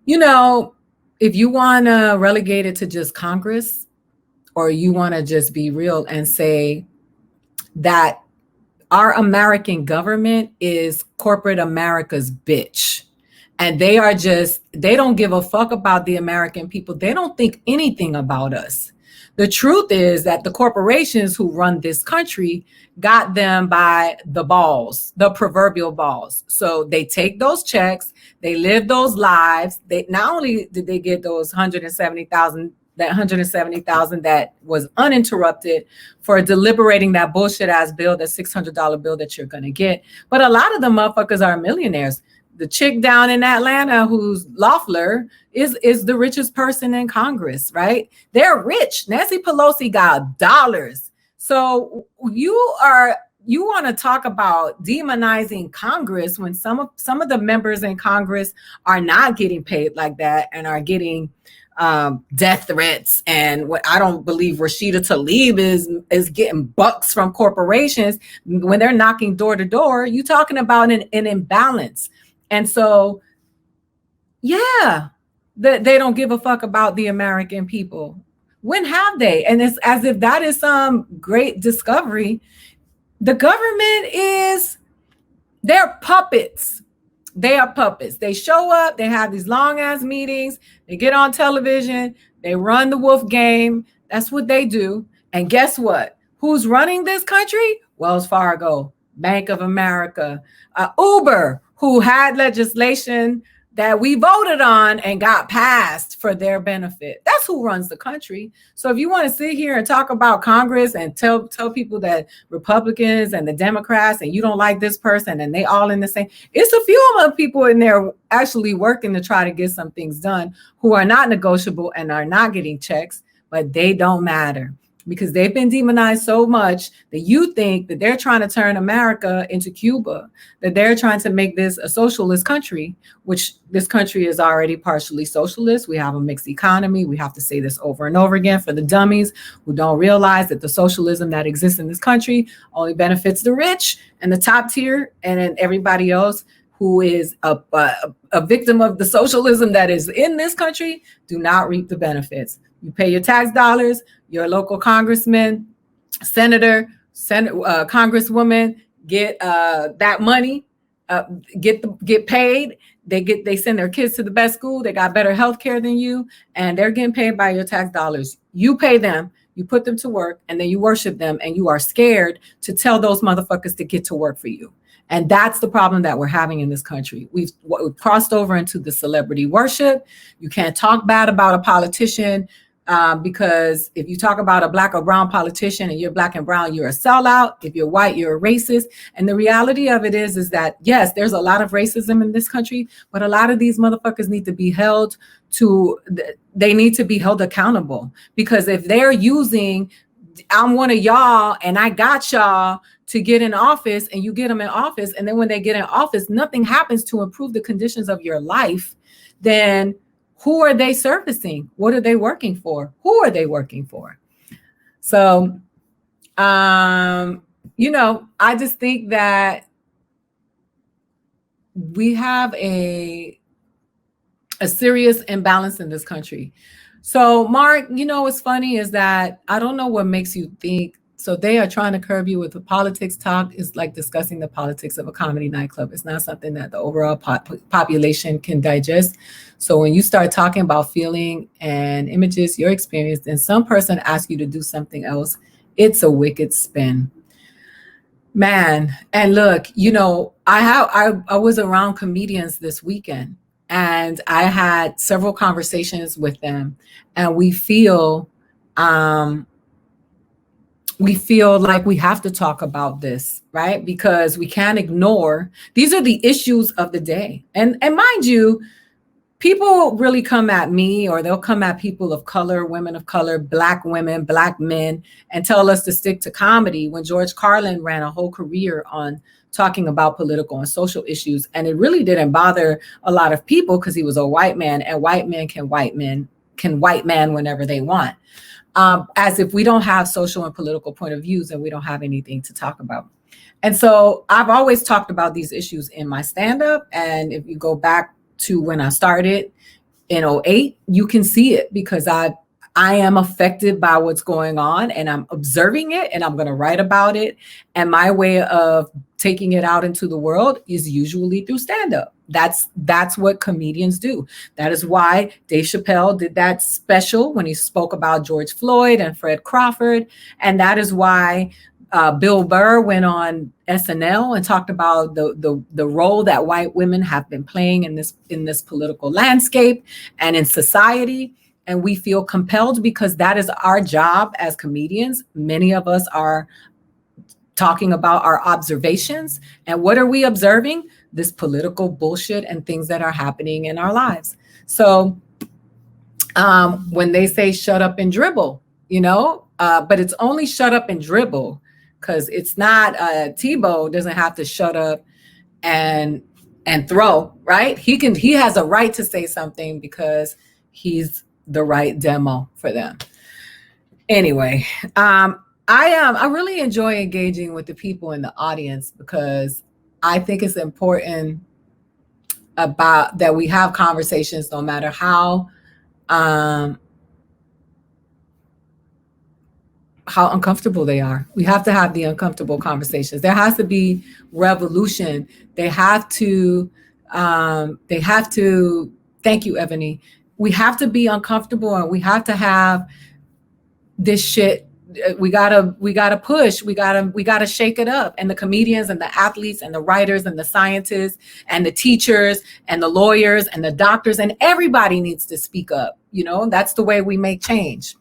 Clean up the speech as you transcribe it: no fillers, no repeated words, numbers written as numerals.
You know, if you want to relegate it to just Congress, or you want to just be real and say that our American government is corporate America's bitch. And they don't give a fuck about the American people. They don't think anything about us. The truth is that the corporations who run this country got them by the balls, the proverbial balls. So they take those checks, they live those lives. They not only did they get those 170,000, that 170,000 that was uninterrupted for deliberating that bullshit ass bill, that $600 bill that you're going to get. But a lot of the motherfuckers are millionaires. The chick down in Atlanta who's Loeffler is the richest person in Congress, right? They're rich. Nancy Pelosi got dollars. So you want to talk about demonizing Congress when some of the members in Congress are not getting paid like that and are getting death threats. And what I don't believe Rashida Tlaib is getting bucks from corporations when they're knocking door to door. You talking about an imbalance. And so, yeah, they don't give a fuck about the American people. When have they? And it's as if that is some great discovery. The government they're puppets. They are puppets. They show up, they have these long ass meetings, they get on television, they run the wolf game. That's what they do. And guess what? Who's running this country? Wells Fargo, Bank of America, Uber, who had legislation that we voted on and got passed for their benefit. That's who runs the country. So if you want to sit here and talk about Congress and tell people that Republicans and the Democrats and you don't like this person and they all in the same, it's a few of people in there actually working to try to get some things done who are not negotiable and are not getting checks, but they don't matter. Because they've been demonized so much that you think that they're trying to turn America into Cuba, that they're trying to make this a socialist country, which this country is already partially socialist. We have a mixed economy. We have to say this over and over again for the dummies who don't realize that the socialism that exists in this country only benefits the rich and the top tier, and then everybody else who is a victim of the socialism that is in this country do not reap the benefits. You pay your tax dollars, your local congressman, senator, congresswoman get that money, get paid. They send their kids to the best school. They got better health care than you, and they're getting paid by your tax dollars. You pay them, you put them to work, and then you worship them, and you are scared to tell those motherfuckers to get to work for you. And that's the problem that we're having in this country. We've crossed over into the celebrity worship. You can't talk bad about a politician because if you talk about a black or brown politician and you're black and brown, you're a sellout. If you're white, you're a racist. And the reality of it is that, yes, there's a lot of racism in this country, but a lot of these motherfuckers need to be held accountable. Because if they're using, I'm one of y'all and I got y'all to get in office, and you get them in office, and then when they get in office, nothing happens to improve the conditions of your life, then who are they servicing? What are they working for? Who are they working for? So, I just think that we have a serious imbalance in this country. So, Mark, what's funny is that I don't know what makes you think. So they are trying to curb you with the politics talk. It's like discussing the politics of a comedy nightclub. It's not something that the overall population can digest. So when you start talking about feeling and images, your experience, then some person asks you to do something else, it's a wicked spin. Man, and look, I was around comedians this weekend, and I had several conversations with them, and we feel like we have to talk about this, right? Because we can't ignore, these are the issues of the day. And mind you, people really come at me, or they'll come at people of color, women of color, black women, black men, and tell us to stick to comedy when George Carlin ran a whole career on talking about political and social issues. And it really didn't bother a lot of people because he was a white man, and white men can white man whenever they want. As if we don't have social and political point of views and we don't have anything to talk about. And so I've always talked about these issues in my stand-up. And if you go back to when I started, in '08, you can see it because I am affected by what's going on and I'm observing it and I'm going to write about it. And my way of taking it out into the world is usually through stand-up. That's what comedians do. That is why Dave Chappelle did that special when he spoke about George Floyd and Fred Crawford. And that is why Bill Burr went on SNL and talked about the role that white women have been playing in this political landscape and in society. And we feel compelled because that is our job as comedians. Many of us are talking about our observations. And what are we observing? This political bullshit and things that are happening in our lives. So when they say shut up and dribble, but it's only shut up and dribble because it's not Tebow doesn't have to shut up and throw, right? He has a right to say something because he's the right demo for them. Anyway, I really enjoy engaging with the people in the audience because I think it's important about that we have conversations no matter how uncomfortable they are. We have to have the uncomfortable conversations. There has to be revolution. They have to, thank you, Ebony. We have to be uncomfortable and we have to have this shit. We gotta push. We gotta shake it up. And the comedians and the athletes and the writers and the scientists and the teachers and the lawyers and the doctors and everybody needs to speak up. That's the way we make change.